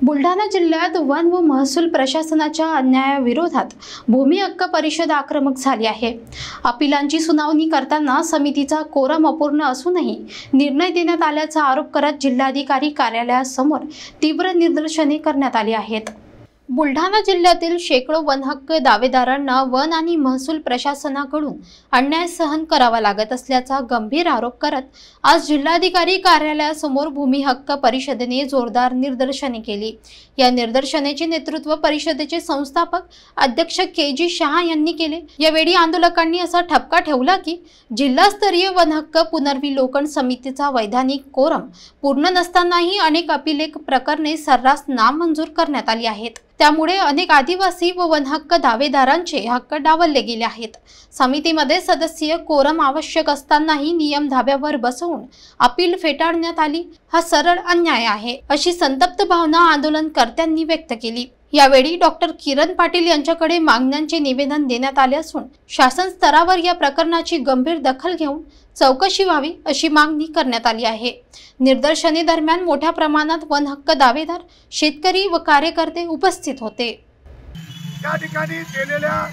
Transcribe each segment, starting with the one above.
बुलढाणा जिल्ह्यात वन व महसूल प्रशासनाच्या अन्यायाविरोधात भूमी हक्क परिषद आक्रमक झाली आहे। अपिलांची सुनावणी करताना समितीचा कोरम अपूर्ण असूनही निर्णय देण्यात आल्याचा आरोप करत जिल्हाधिकारी कार्यालयासमोर तीव्र निदर्शने करण्यात आली आहेत। बुलढाणा जिल्ह्यातील शेकडो वन हक्क दावेदारांना वन आणि महसूल प्रशासनाकडून अन्याय सहन करावा लागत असल्याचा गंभीर आरोप करत आज जिल्हाधिकारी कार्यालयासमोर भूमी हक्क परिषदेने जोरदार निदर्शने केली। या निदर्शनाचे नेतृत्व परिषदेचे संस्थापक अध्यक्ष के.जी. शहा यांनी केले। यावेळी आंदोलकांनी असा ठपका ठेवला की जिल्हास्तरीय वन हक्क पुनर्विलोकन समितीचा वैधानिक कोरम पूर्ण नसतानाही अनेक अपिलेख प्रकरणे सर्रास नामंजूर करण्यात आली आहेत। त्यामुळे अनेक आदिवासी व वन हक्क दावेदारांचे हक्क डावलले गेले आहेत। समितीमध्ये सदस्यीय कोरम आवश्यक असतानाही नियम धाब्यावर बसवून अपील फेटाळण्यात आली, हा सरळ अन्याय आहे, अशी संतप्त भावना आंदोलनकर्त्यांनी व्यक्त केली। यावेळी डॉक्टर किरण पाटील यांच्याकडे मागण्यांचे निवेदन देण्यात आले असून शासन स्तरावर या प्रकरणाची गंभीर दखल घेऊन चौकशी व्हावी अशी मागणी करण्यात आली आहे। निदर्शने दरम्यान मोठ्या प्रमाणात वन हक्क दावेदार, शेतकरी व कार्यकर्ते उपस्थित होते। या ठिकाणी दिलेल्या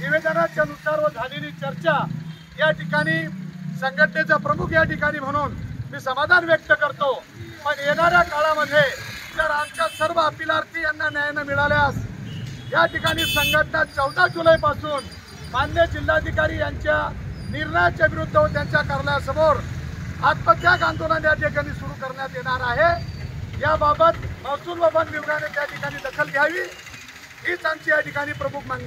निवेदनाच्या नुसार व झालेली चर्चा या ठिकाणी संघटनेचा प्रमुख या ठिकाणी म्हणून मी समाधान व्यक्त करतो। पण येणाऱ्या काळामध्ये जर आमच्या सर्व अपिलार्थी यांना न्याय न मिळाल्यास या ठिकाणी संघटना 14 जुलैपासून माननीय जिल्हाधिकारी यांच्या निर्णयाच्या विरुद्ध व त्यांच्या कार्यालयासमोर आत्मत्याग आंदोलन या ठिकाणी सुरू करण्यात येणार आहे। याबाबत महसूल व वन विभागाने त्या ठिकाणी दखल घ्यावी हीच आमची या ठिकाणी प्रमुख मागणी।